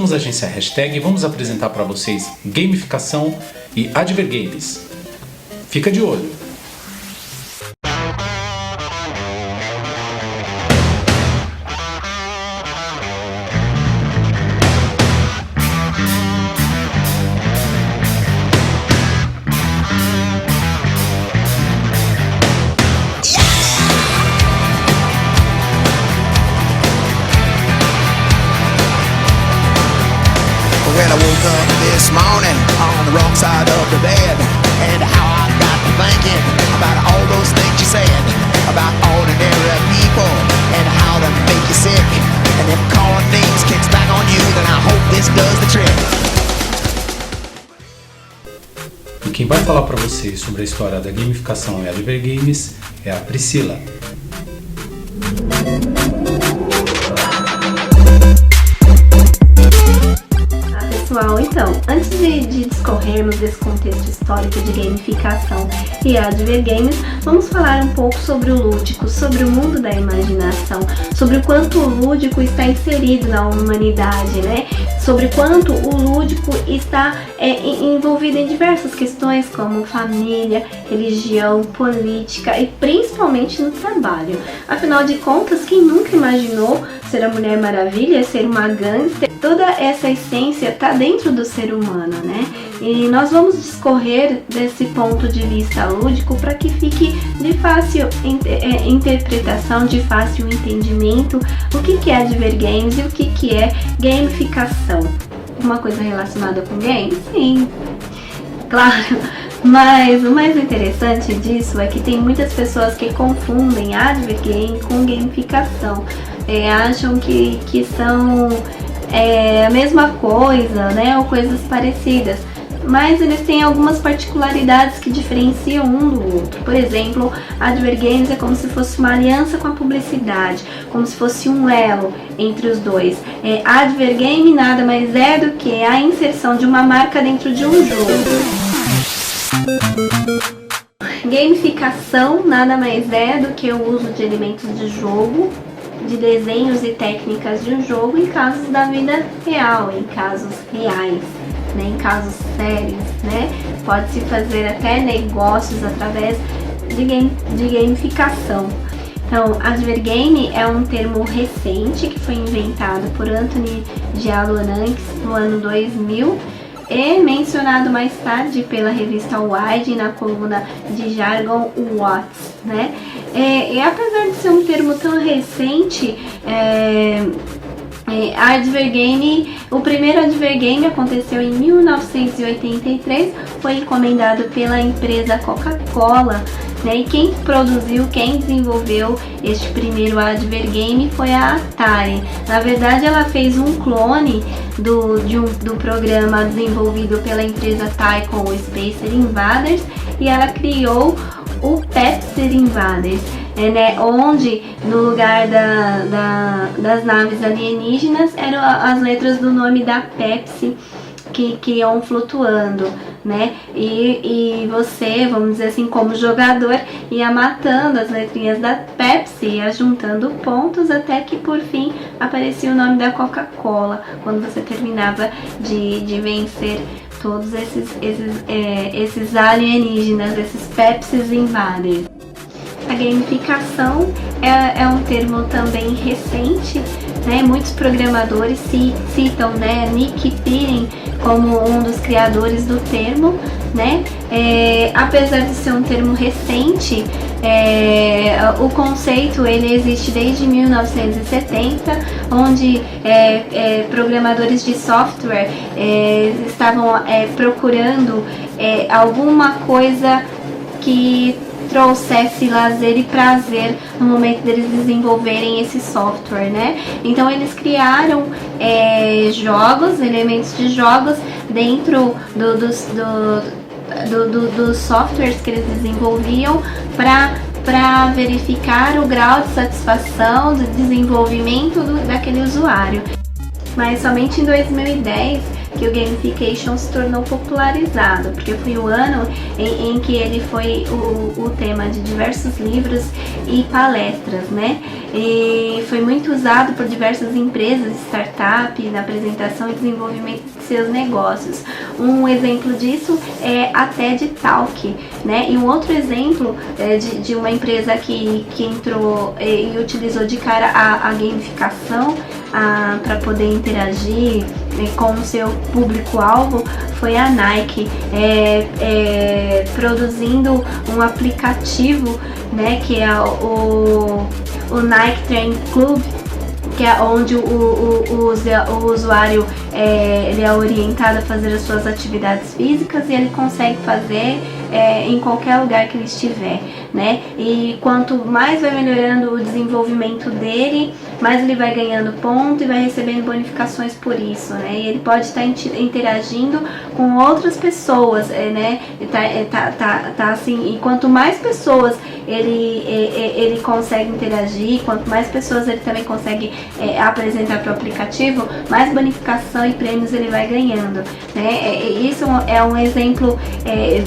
somos a agência Hashtag e vamos apresentar para vocês gamificação e advergames. Fica de olho! When I woke up this morning on the wrong side of the bed, and how I got to thinking about all those things you said about ordinary people and how to make you sick, and if calling names kicks back on you, then I hope this does the trick. E quem vai falar para vocês sobre a história da gamificação e advergames é a Priscila. Pessoal, então, antes de discorrermos desse contexto histórico de gamificação e advergames, vamos falar um pouco sobre o lúdico, sobre o mundo da imaginação, sobre o quanto o lúdico está inserido na humanidade, né? Sobre quanto o lúdico está envolvido em diversas questões como família, religião, política e principalmente no trabalho. Afinal de contas, quem nunca imaginou ser a Mulher Maravilha, ser uma gangster? Toda essa essência está dentro do ser humano, né? E nós vamos discorrer desse ponto de vista lúdico para que fique de fácil interpretação, de fácil entendimento o que é advergames e o que é gamificação. Uma coisa relacionada com games? Sim, claro. Mas o mais interessante disso é que tem muitas pessoas que confundem advergame com gamificação. Acham que são a mesma coisa, né, ou coisas parecidas, mas eles têm algumas particularidades que diferenciam um do outro. Por exemplo, advergames é como se fosse uma aliança com a publicidade, como se fosse um elo entre os dois. Advergame nada mais é do que a inserção de uma marca dentro de um jogo. Gamificação nada mais é do que o uso de elementos de jogo, de desenhos e técnicas de um jogo em casos da vida real, em casos reais, né, em casos sérios, né? Pode-se fazer até negócios através de gamificação. Então, advergame é um termo recente que foi inventado por Anthony Gialonanks no ano 2000 e mencionado mais tarde pela revista Wired na coluna de jargon What's, né? E apesar de ser um termo tão recente, o primeiro advergame aconteceu em 1983, foi encomendado pela empresa Coca-Cola, né? E quem produziu, quem desenvolveu este primeiro advergame foi a Atari. Na verdade, ela fez um clone do programa desenvolvido pela empresa Tycoon, o Space Invaders, e ela criou o Pepsi Invaders, né, onde no lugar das naves alienígenas eram as letras do nome da Pepsi que iam flutuando, né? E você, vamos dizer assim, como jogador, ia matando as letrinhas da Pepsi, ia juntando pontos até que por fim aparecia o nome da Coca-Cola, quando você terminava de vencer todos esses alienígenas, esses Pepsis Invaders. A gamificação é um termo também recente, né? Muitos programadores citam, né, Nick Pirin como um dos criadores do termo, né? Apesar de ser um termo recente, o conceito ele existe desde 1970, onde programadores de software estavam procurando alguma coisa que trouxesse lazer e prazer no momento deles desenvolverem esse software, né? Então eles criaram jogos, elementos de jogos dentro dos softwares que eles desenvolviam para verificar o grau de satisfação, de desenvolvimento daquele usuário. Mas somente em 2010 que o gamification se tornou popularizado, porque foi o ano em que ele foi o tema de diversos livros e palestras, né? e foi muito usado por diversas empresas, startups, na apresentação e desenvolvimento de seus negócios. Um exemplo disso é a TED Talk, né? E um outro exemplo de uma empresa que entrou e utilizou de cara a gamificação para poder interagir com o seu público-alvo foi a Nike, produzindo um aplicativo, né, que é o Nike Training Club, que é onde o usuário ele é orientado a fazer as suas atividades físicas e ele consegue fazer em qualquer lugar que ele estiver, né? E quanto mais vai melhorando o desenvolvimento dele, mais ele vai ganhando ponto e vai recebendo bonificações por isso, né? E ele pode estar interagindo com outras pessoas, né? Tá assim, e quanto mais pessoas ele consegue interagir, quanto mais pessoas ele também consegue apresentar para o aplicativo, mais bonificação e prêmios ele vai ganhando, né? Isso é um exemplo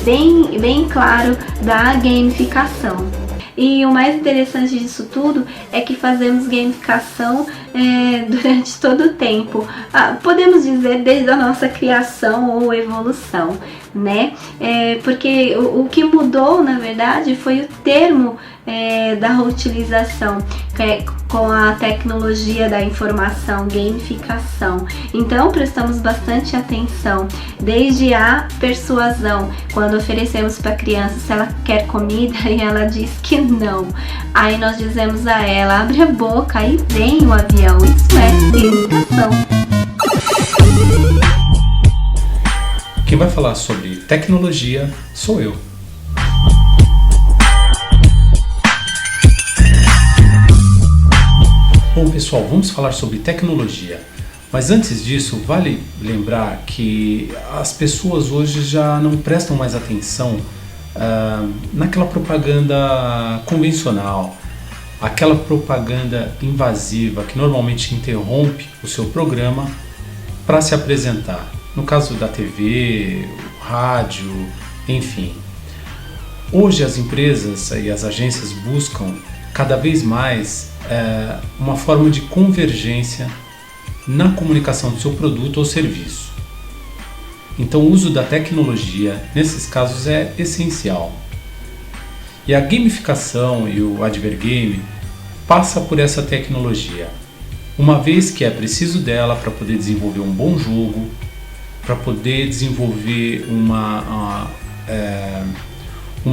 bem claro da gamificação. E o mais interessante disso tudo é que fazemos gamificação durante todo o tempo. Podemos dizer desde a nossa criação ou evolução, né? Porque o que mudou, na verdade, foi o termo da utilização com a tecnologia da informação, gamificação. Então prestamos bastante atenção, desde a persuasão, quando oferecemos para a criança se ela quer comida e ela diz que não. Aí nós dizemos a ela, abre a boca e vem o avião. Isso é gamificação. Quem vai falar sobre tecnologia sou eu. Bom, pessoal, vamos falar sobre tecnologia. Mas antes disso, vale lembrar que as pessoas hoje já não prestam mais atenção naquela propaganda convencional, aquela propaganda invasiva que normalmente interrompe o seu programa para se apresentar. No caso da TV, rádio, enfim. Hoje as empresas e as agências buscam cada vez mais uma forma de convergência na comunicação do seu produto ou serviço. Então o uso da tecnologia nesses casos é essencial. E a gamificação e o advergame passa por essa tecnologia, uma vez que é preciso dela para poder desenvolver um bom jogo, para poder desenvolver uma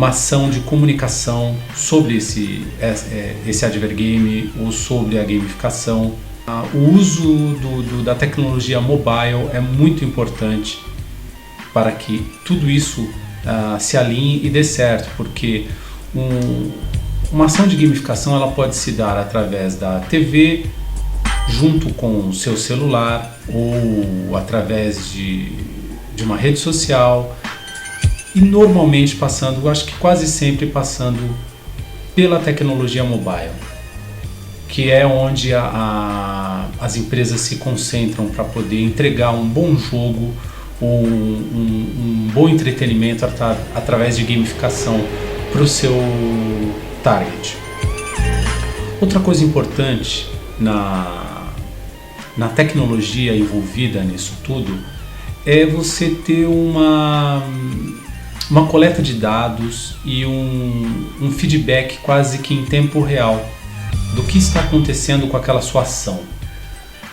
ação de comunicação sobre esse advergame ou sobre a gamificação. O uso da tecnologia mobile é muito importante para que tudo isso se alinhe e dê certo, porque uma ação de gamificação ela pode se dar através da TV, junto com o seu celular, ou através de uma rede social, e normalmente passando, eu acho que quase sempre passando pela tecnologia mobile, que é onde as empresas se concentram para poder entregar um bom jogo ou um bom entretenimento através de gamificação para o seu target. Outra coisa importante na tecnologia envolvida nisso tudo é você ter uma coleta de dados e um feedback quase que em tempo real do que está acontecendo com aquela sua ação.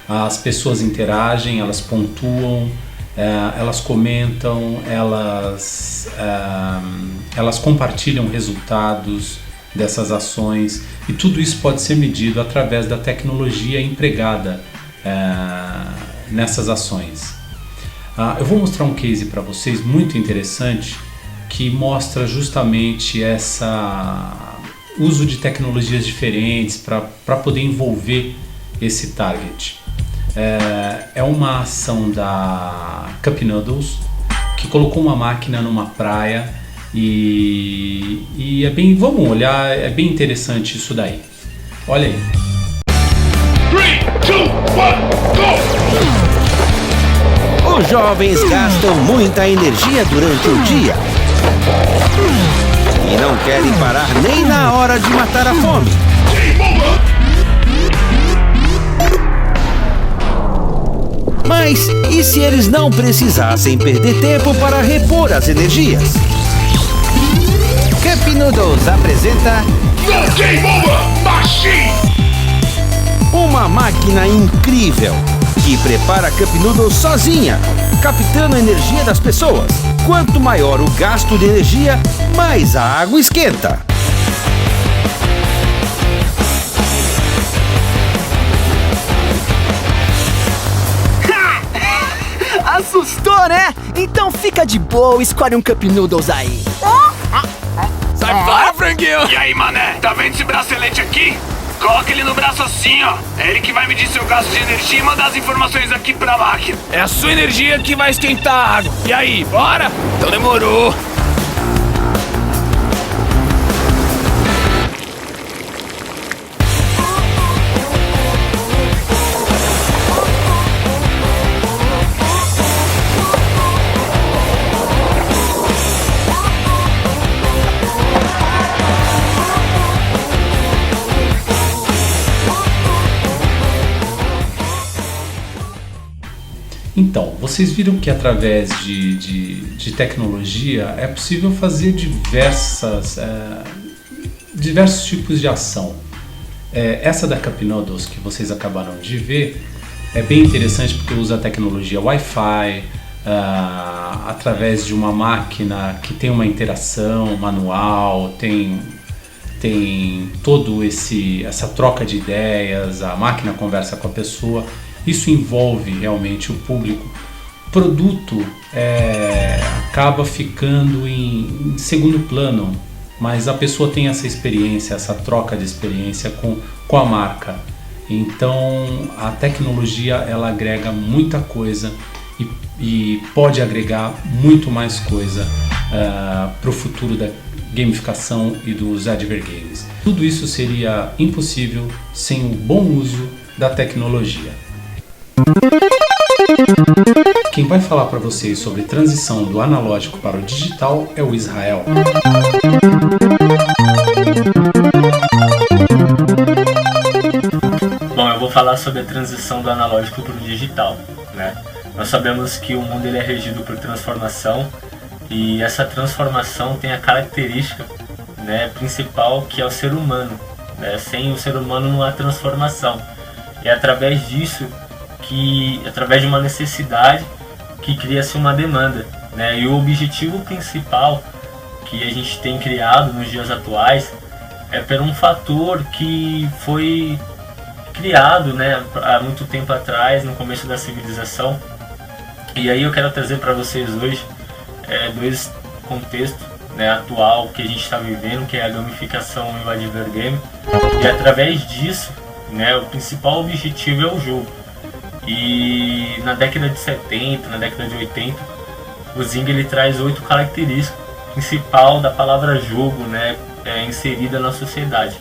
As pessoas interagem, elas pontuam, elas comentam, elas compartilham resultados dessas ações, e tudo isso pode ser medido através da tecnologia empregada nessas ações. Eu vou mostrar um case para vocês muito interessante que mostra justamente uso de tecnologias diferentes para poder envolver esse target. É uma ação da Cup Noodles que colocou uma máquina numa praia e vamos olhar, é bem interessante isso daí. Olha aí. 3, 2, 1, go! Os jovens gastam muita energia durante o dia e não querem parar nem na hora de matar a fome. Mas e se eles não precisassem perder tempo para repor as energias? Cup Noodles apresenta No Game Over Machine! uma máquina incrível que prepara Cup Noodles sozinha, captando a energia das pessoas. Quanto maior o gasto de energia, mais a água esquenta. Assustou, né? Então fica de boa e escolhe um Cup Noodles aí. Sai fora, franguinho! E aí, mané, tá vendo esse bracelete aqui? Coloca ele no braço assim, ó. É ele que vai medir seu gasto de energia e mandar as informações aqui pra máquina. É a sua energia que vai esquentar a água. E aí, bora? Então demorou. Então, vocês viram que através de tecnologia é possível fazer diversos tipos de ação. Essa da Cup Noodles que vocês acabaram de ver é bem interessante porque usa a tecnologia Wi-Fi, através de uma máquina que tem uma interação manual, tem todo essa troca de ideias, a máquina conversa com a pessoa. Isso envolve realmente o público. O produto acaba ficando em segundo plano, mas a pessoa tem essa experiência, essa troca de experiência com a marca. Então a tecnologia ela agrega muita coisa e pode agregar muito mais coisa para o futuro da gamificação e dos advergames. Tudo isso seria impossível sem o bom uso da tecnologia. Quem vai falar para vocês sobre transição do analógico para o digital é o Israel. Bom, eu vou falar sobre a transição do analógico para o digital, né? Nós sabemos que o mundo ele é regido por transformação e essa transformação tem a característica, né, principal que é o ser humano, né? Sem o ser humano não há transformação. E é através disso através de uma necessidade que cria-se uma demanda, né? E o objetivo principal que a gente tem criado nos dias atuais é por um fator que foi criado, né, há muito tempo atrás, no começo da civilização. E aí eu quero trazer para vocês hoje dois contextos, né, atual que a gente está vivendo, que é a gamificação e o advergame. E através disso, né, o principal objetivo é o jogo. E na década de 70, na década de 80, o Zing ele traz 8 características principal da palavra jogo, né, inserida na sociedade.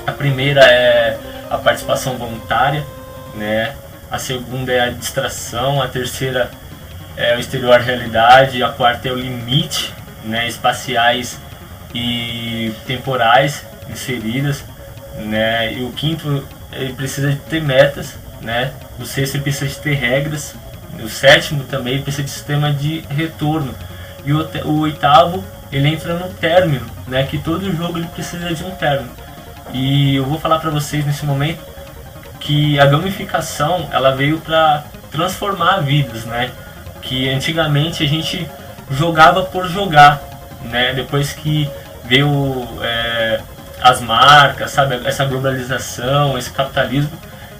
A primeira é a participação voluntária, né? A segunda é a distração, a terceira é o exterior à realidade, a quarta é o limite, né, espaciais e temporais inseridas, né? E o quinto, ele precisa de ter metas, né? O sexto, ele precisa de ter regras. O sétimo também precisa de sistema de retorno. E o oitavo, ele entra no término, né? Que todo jogo ele precisa de um término. E eu vou falar para vocês nesse momento que a gamificação ela veio para transformar vidas, né? Que antigamente a gente jogava por jogar, né? Depois que veio as marcas, sabe, essa globalização, esse capitalismo,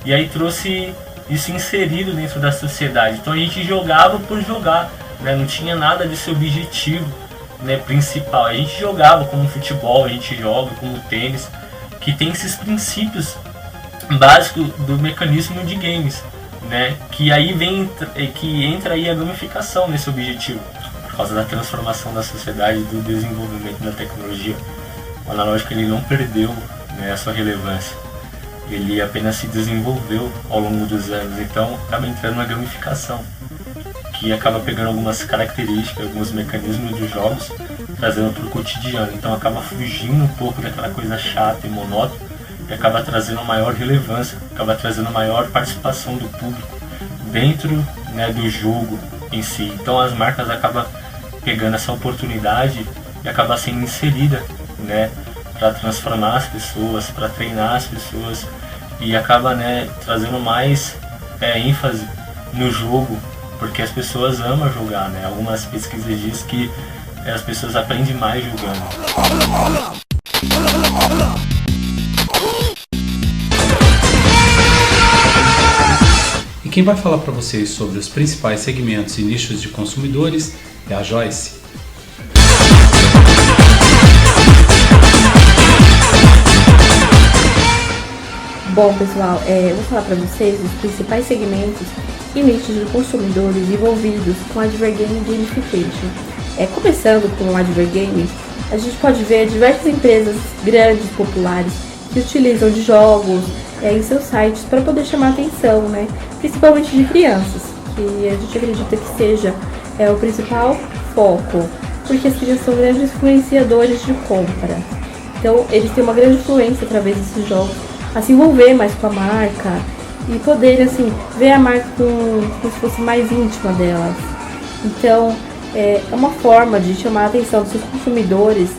e aí trouxe isso inserido dentro da sociedade. Então a gente jogava por jogar, né? Não tinha nada desse objetivo, né, principal. A gente jogava como futebol, a gente joga como tênis, que tem esses princípios básicos do mecanismo de games, né? Que aí que entra aí a gamificação nesse objetivo, por causa da transformação da sociedade, do desenvolvimento da tecnologia. O analógico ele não perdeu, né, a sua relevância, ele apenas se desenvolveu ao longo dos anos. Então acaba entrando na gamificação, que acaba pegando algumas características, alguns mecanismos dos jogos, trazendo para o cotidiano. Então acaba fugindo um pouco daquela coisa chata e monótona e acaba trazendo maior relevância, acaba trazendo maior participação do público dentro, né, do jogo em si. Então as marcas acabam pegando essa oportunidade e acaba sendo inserida, né, para transformar as pessoas, para treinar as pessoas, e acaba, né, trazendo mais ênfase no jogo, porque as pessoas amam jogar, né? Algumas pesquisas dizem que as pessoas aprendem mais jogando. E quem vai falar para vocês sobre os principais segmentos e nichos de consumidores é a Joyce. Bom, pessoal, eu vou falar para vocês os principais segmentos e nichos de consumidores envolvidos com Advergame Gamification. Começando com o Advergame, a gente pode ver diversas empresas grandes, populares, que utilizam de jogos em seus sites para poder chamar a atenção, né? Principalmente de crianças, que a gente acredita que seja o principal foco, porque as crianças são grandes influenciadores de compra. Então, eles têm uma grande influência através desses jogos a se envolver mais com a marca e poder, assim, ver a marca como se fosse mais íntima delas. Então, é uma forma de chamar a atenção dos seus consumidores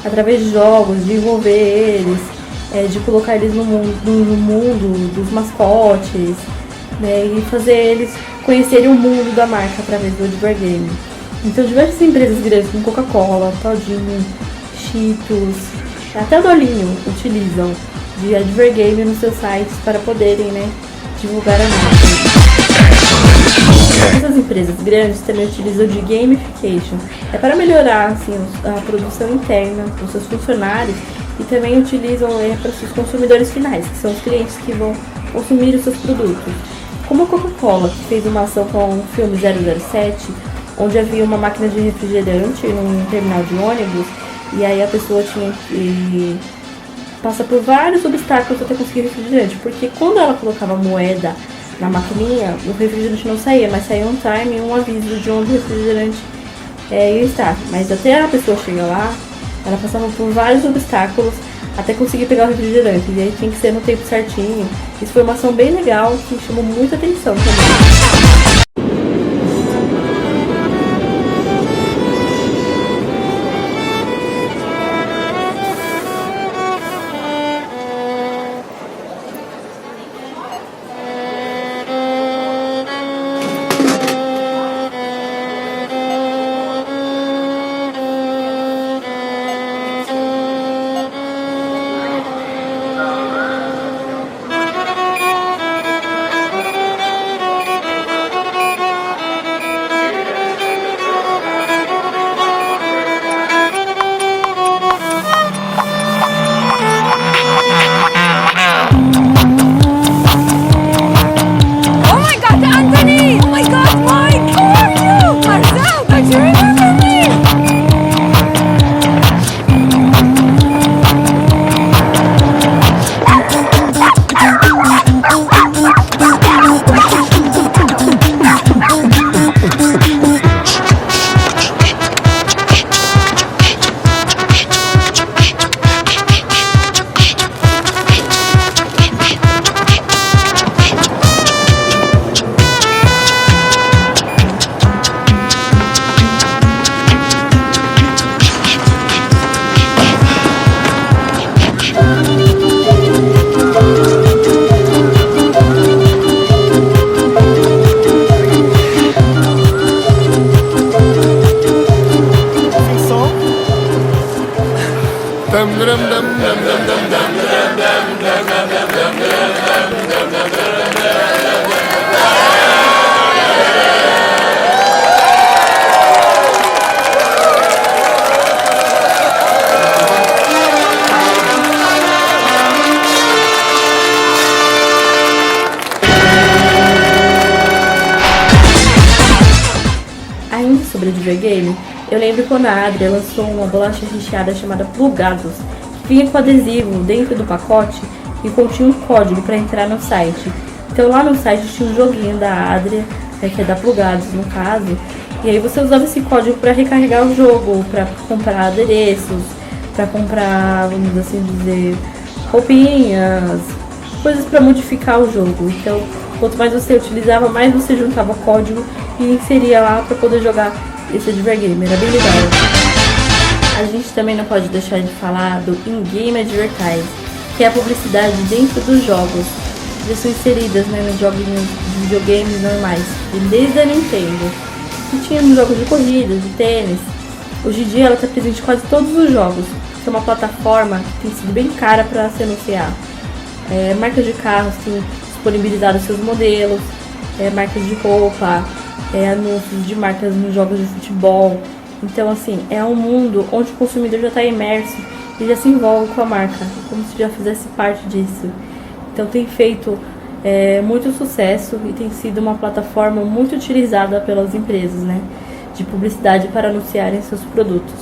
através de jogos, de envolver eles, de colocar eles no mundo dos mascotes, né, e fazer eles conhecerem o mundo da marca através do Advergame. Então, diversas empresas grandes como Coca-Cola, Todinho, Cheetos, até o Dolinho utilizam de Advergame nos seus sites para poderem, né, divulgar a marca. Essas empresas grandes também utilizam de gamification, para melhorar, assim, a produção interna dos seus funcionários, e também utilizam para os seus consumidores finais, que são os clientes que vão consumir os seus produtos. Como a Coca-Cola, que fez uma ação com o filme 007, onde havia uma máquina de refrigerante num terminal de ônibus, e aí a pessoa tinha que passar por vários obstáculos até conseguir refrigerante, porque quando ela colocava moeda na maquininha, o refrigerante não saía, mas saía um time e um aviso de onde o refrigerante ia estar. Mas até a pessoa chegar lá, ela passava por vários obstáculos até conseguir pegar o refrigerante, e aí tinha que ser no tempo certinho. Isso foi uma ação bem legal que chamou muita atenção também. Ainda sobre Advergame, eu lembro quando a Adria lançou uma bolacha recheada chamada Plugados, que vinha com adesivo dentro do pacote e continha um código para entrar no site. Então lá no site tinha um joguinho da Adria, que é da Plugados no caso, e aí você usava esse código para recarregar o jogo, para comprar adereços, para comprar, vamos assim dizer, roupinhas, coisas para modificar o jogo. Então Quanto mais você utilizava, mais você juntava código e inseria lá para poder jogar esse Advergame. Era bem legal. A gente também não pode deixar de falar do In-Game Advertising, que é a publicidade dentro dos jogos. Já são inseridas, né, nos jogos de videogames normais, desde a Nintendo. E tinha nos jogos de corrida, de tênis. Hoje em dia ela está presente em quase todos os jogos. É uma plataforma que tem sido bem cara para se anunciar. Marcas de carros têm disponibilizado seus modelos, marcas de roupa, anúncios de marcas nos jogos de futebol. Então, assim, é um mundo onde o consumidor já está imerso e já se envolve com a marca, como se já fizesse parte disso. Então, tem feito muito sucesso e tem sido uma plataforma muito utilizada pelas empresas, né, de publicidade para anunciarem seus produtos.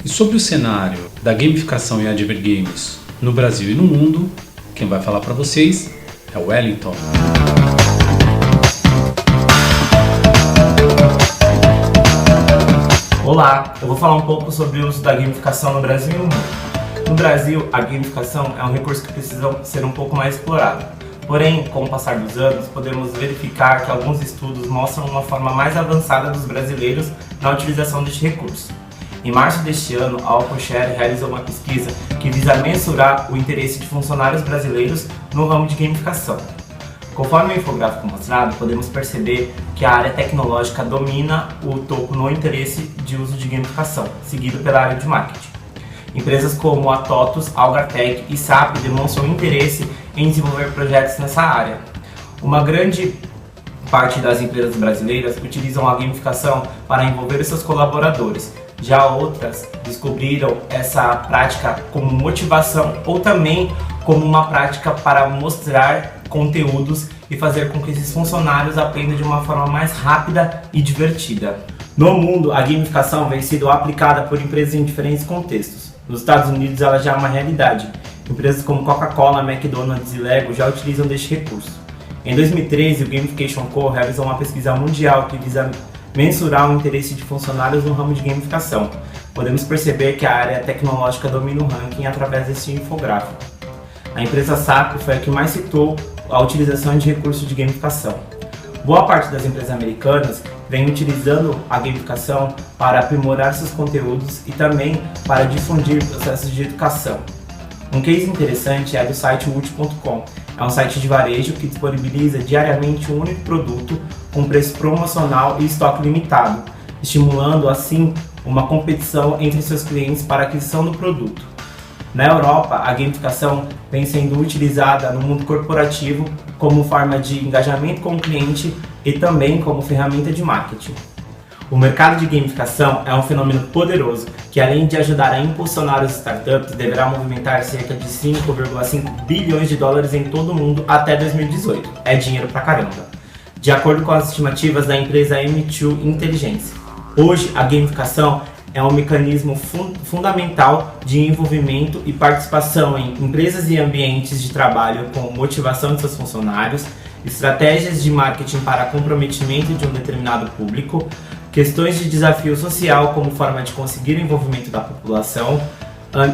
E sobre o cenário da gamificação em Advergames no Brasil e no mundo, quem vai falar para vocês é o Wellington. Olá, eu vou falar um pouco sobre o uso da gamificação no Brasil e no mundo. No Brasil, a gamificação é um recurso que precisa ser um pouco mais explorado. Porém, com o passar dos anos, podemos verificar que alguns estudos mostram uma forma mais avançada dos brasileiros na utilização deste recurso. Em março deste ano, a Alcoshare realizou uma pesquisa que visa mensurar o interesse de funcionários brasileiros no ramo de gamificação. Conforme o infográfico mostrado, podemos perceber que a área tecnológica domina o topo no interesse de uso de gamificação, seguido pela área de marketing. Empresas como a TOTUS, Algartec e SAP demonstram interesse em desenvolver projetos nessa área. Uma grande parte das empresas brasileiras utilizam a gamificação para envolver seus colaboradores. Já outras descobriram essa prática como motivação ou também como uma prática para mostrar conteúdos e fazer com que esses funcionários aprendam de uma forma mais rápida e divertida. No mundo, a gamificação vem sendo aplicada por empresas em diferentes contextos. Nos Estados Unidos, ela já é uma realidade. Empresas como Coca-Cola, McDonald's e Lego já utilizam deste recurso. Em 2013, o Gamification Co. realizou uma pesquisa mundial que visa mensurar o interesse de funcionários no ramo de gamificação. Podemos perceber que a área tecnológica domina o ranking através deste infográfico. A empresa SAP foi a que mais citou a utilização de recursos de gamificação. Boa parte das empresas americanas vem utilizando a gamificação para aprimorar seus conteúdos e também para difundir processos de educação. Um case interessante é do site Woot.com. É um site de varejo que disponibiliza diariamente um único produto com preço promocional e estoque limitado, estimulando assim uma competição entre seus clientes para a aquisição do produto. Na Europa, a gamificação vem sendo utilizada no mundo corporativo como forma de engajamento com o cliente e também como ferramenta de marketing. O mercado de gamificação é um fenômeno poderoso que, além de ajudar a impulsionar os startups, deverá movimentar cerca de 5,5 bilhões de dólares em todo o mundo até 2018. É dinheiro pra caramba. De acordo com as estimativas da empresa M2 Intelligence. Hoje, a gamificação é um mecanismo fundamental de envolvimento e participação em empresas e ambientes de trabalho com motivação de seus funcionários, estratégias de marketing para comprometimento de um determinado público, questões de desafio social como forma de conseguir o envolvimento da população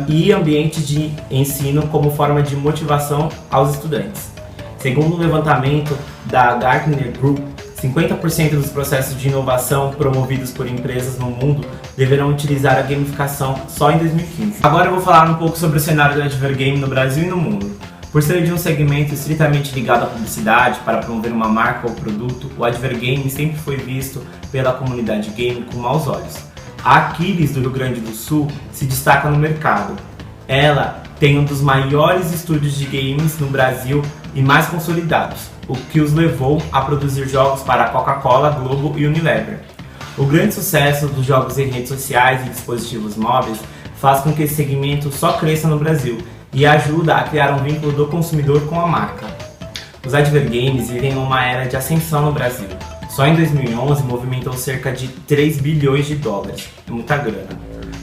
e ambientes de ensino como forma de motivação aos estudantes. Segundo o levantamento da Gartner Group, 50% dos processos de inovação promovidos por empresas no mundo deverão utilizar a gamificação só em 2015. Agora eu vou falar um pouco sobre o cenário do Advergame no Brasil e no mundo. Por ser de um segmento estritamente ligado à publicidade para promover uma marca ou produto, o Advergame sempre foi visto pela comunidade game com maus olhos. A Aquiles do Rio Grande do Sul se destaca no mercado. Ela tem um dos maiores estúdios de games no Brasil e mais consolidados, o que os levou a produzir jogos para a Coca-Cola, Globo e Unilever. O grande sucesso dos jogos em redes sociais e dispositivos móveis faz com que esse segmento só cresça no Brasil e ajuda a criar um vínculo do consumidor com a marca. Os Advergames vivem uma era de ascensão no Brasil. Só em 2011 movimentou cerca de 3 bilhões de dólares, é muita grana.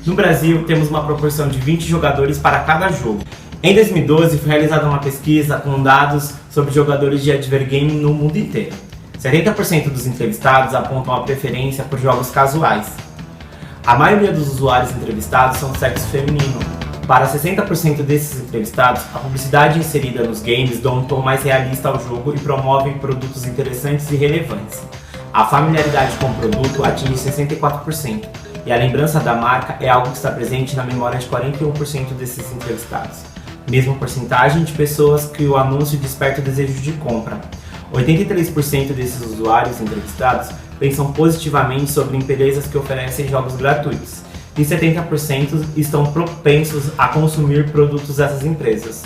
No Brasil, temos uma proporção de 20 jogadores para cada jogo. Em 2012, foi realizada uma pesquisa com dados sobre jogadores de Advergame no mundo inteiro. 70% dos entrevistados apontam a preferência por jogos casuais. A maioria dos usuários entrevistados são do sexo feminino. Para 60% desses entrevistados, a publicidade inserida nos games dá um tom mais realista ao jogo e promove produtos interessantes e relevantes. A familiaridade com o produto atinge 64%, e a lembrança da marca é algo que está presente na memória de 41% desses entrevistados. Mesma porcentagem de pessoas que o anúncio desperta o desejo de compra. 83% desses usuários entrevistados pensam positivamente sobre empresas que oferecem jogos gratuitos, e 70% estão propensos a consumir produtos dessas empresas.